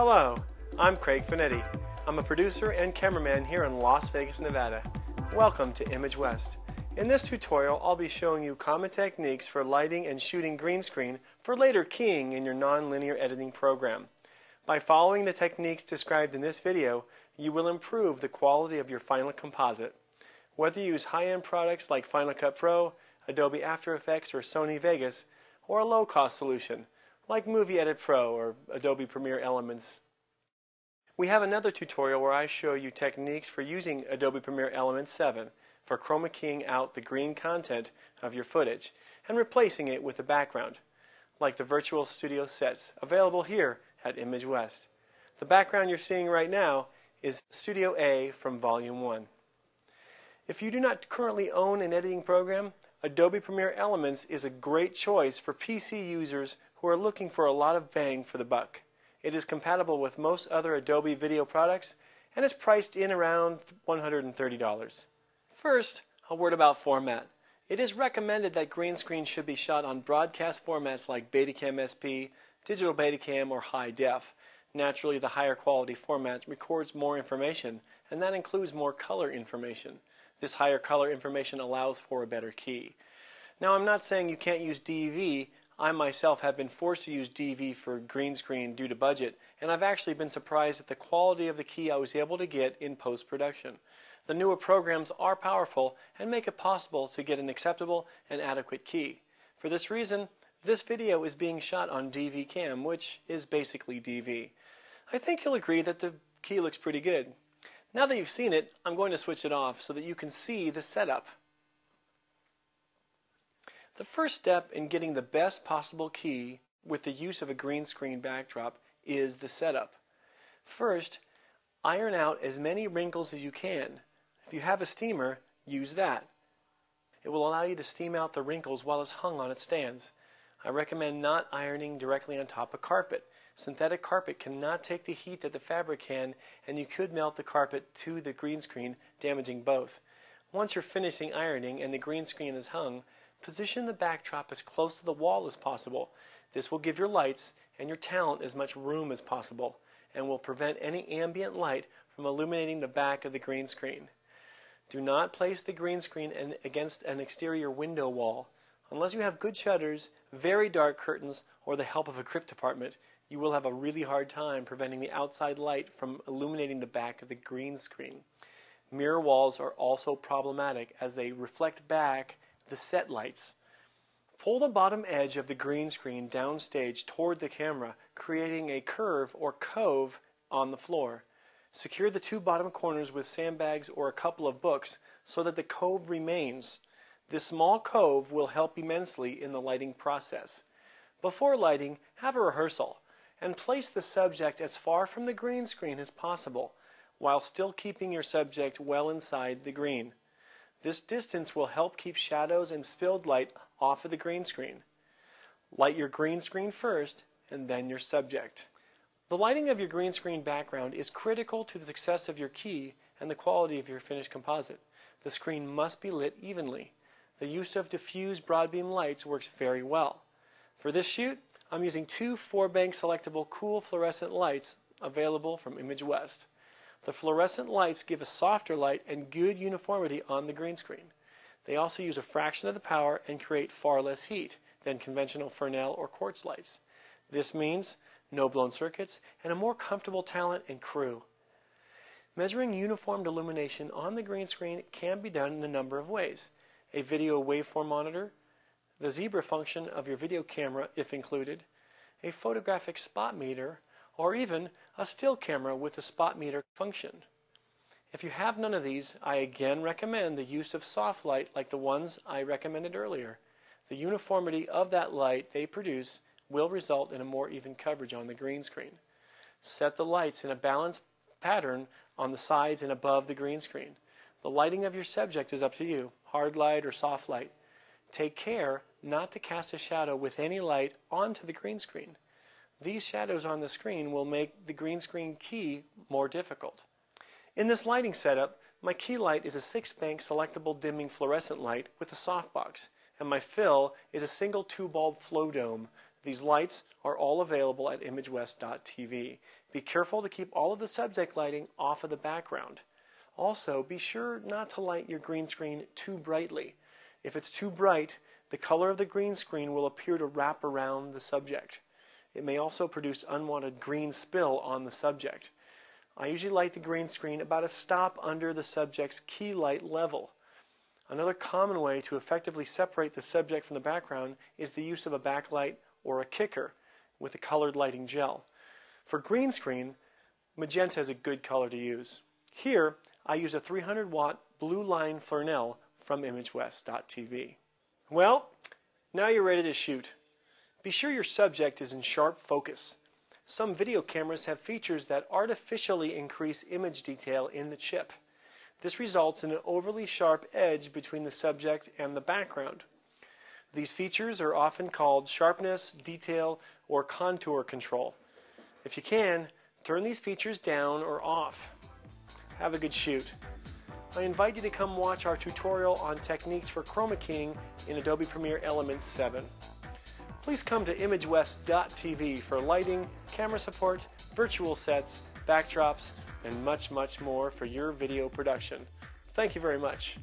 Hello, I'm Craig Finetti. I'm a producer and cameraman here in Las Vegas, Nevada. Welcome to Image West. In this tutorial, I'll be showing you common techniques for lighting and shooting green screen for later keying in your non-linear editing program. By following the techniques described in this video, you will improve the quality of your final composite. Whether you use high-end products like Final Cut Pro, Adobe After Effects, or Sony Vegas, or a low-cost solution like Movie Edit Pro or Adobe Premiere Elements. We have another tutorial where I show you techniques for using Adobe Premiere Elements 7 for chroma-keying out the green content of your footage and replacing it with a background, like the virtual studio sets available here at Image West. The background you're seeing right now is Studio A from Volume 1. If you do not currently own an editing program, Adobe Premiere Elements is a great choice for PC users who are looking for a lot of bang for the buck. It is compatible with most other Adobe video products and is priced in around $130. First, a word about format. It is recommended that green screen should be shot on broadcast formats like Betacam SP, Digital Betacam, or High Def. Naturally, the higher quality format records more information, and that includes more color information. This higher color information allows for a better key. Now, I'm not saying you can't use DV. I myself have been forced to use DV for green screen due to budget, and I've actually been surprised at the quality of the key I was able to get in post-production. The newer programs are powerful and make it possible to get an acceptable and adequate key. For this reason, this video is being shot on DV Cam, which is basically DV. I think you'll agree that the key looks pretty good. Now that you've seen it, I'm going to switch it off so that you can see the setup. The first step in getting the best possible key with the use of a green screen backdrop is the setup. First, iron out as many wrinkles as you can. If you have a steamer, use that. It will allow you to steam out the wrinkles while it's hung on its stands. I recommend not ironing directly on top of carpet. Synthetic carpet cannot take the heat that the fabric can, and you could melt the carpet to the green screen, damaging both. Once you're finishing ironing and the green screen is hung, position the backdrop as close to the wall as possible. This will give your lights and your talent as much room as possible and will prevent any ambient light from illuminating the back of the green screen. Do not place the green screen against an exterior window wall. Unless you have good shutters, very dark curtains, or the help of a grip department, you will have a really hard time preventing the outside light from illuminating the back of the green screen. Mirror walls are also problematic as they reflect back the set lights. Pull the bottom edge of the green screen downstage toward the camera, creating a curve or cove on the floor. Secure the two bottom corners with sandbags or a couple of books so that the cove remains. This small cove will help immensely in the lighting process. Before lighting, have a rehearsal and place the subject as far from the green screen as possible while still keeping your subject well inside the green. This distance will help keep shadows and spilled light off of the green screen. Light your green screen first and then your subject. The lighting of your green screen background is critical to the success of your key and the quality of your finished composite. The screen must be lit evenly. The use of diffused broadbeam lights works very well. For this shoot, I'm using two 4-bank selectable cool fluorescent lights available from Image West. The fluorescent lights give a softer light and good uniformity on the green screen. They also use a fraction of the power and create far less heat than conventional Fresnel or quartz lights. This means no blown circuits and a more comfortable talent and crew. Measuring uniformed illumination on the green screen can be done in a number of ways. A video waveform monitor, the zebra function of your video camera if included, a photographic spot meter, or even a still camera with a spot meter function. If you have none of these, I again recommend the use of soft light like the ones I recommended earlier. The uniformity of that light they produce will result in a more even coverage on the green screen. Set the lights in a balanced pattern on the sides and above the green screen. The lighting of your subject is up to you, hard light or soft light. Take care not to cast a shadow with any light onto the green screen. These shadows on the screen will make the green screen key more difficult. In this lighting setup, my key light is a 6-bank selectable dimming fluorescent light with a softbox, and my fill is a single 2-bulb flow dome These lights are all available at imagewest.tv. Be careful to keep all of the subject lighting off of the background. Also, be sure not to light your green screen too brightly. If it's too bright, the color of the green screen will appear to wrap around the subject. It may also produce unwanted green spill on the subject. I usually light the green screen about a stop under the subject's key light level. Another common way to effectively separate the subject from the background is the use of a backlight or a kicker with a colored lighting gel. For green screen, magenta is a good color to use. Here, I use a 300-watt blue line Fresnel from imagewest.tv. Well, now you're ready to shoot. Be sure your subject is in sharp focus. Some video cameras have features that artificially increase image detail in the chip. This results in an overly sharp edge between the subject and the background. These features are often called sharpness, detail, or contour control. If you can, turn these features down or off. Have a good shoot. I invite you to come watch our tutorial on techniques for chroma-keying in Adobe Premiere Elements 7. Please come to imagewest.tv for lighting, camera support, virtual sets, backdrops, and much, much more for your video production. Thank you very much.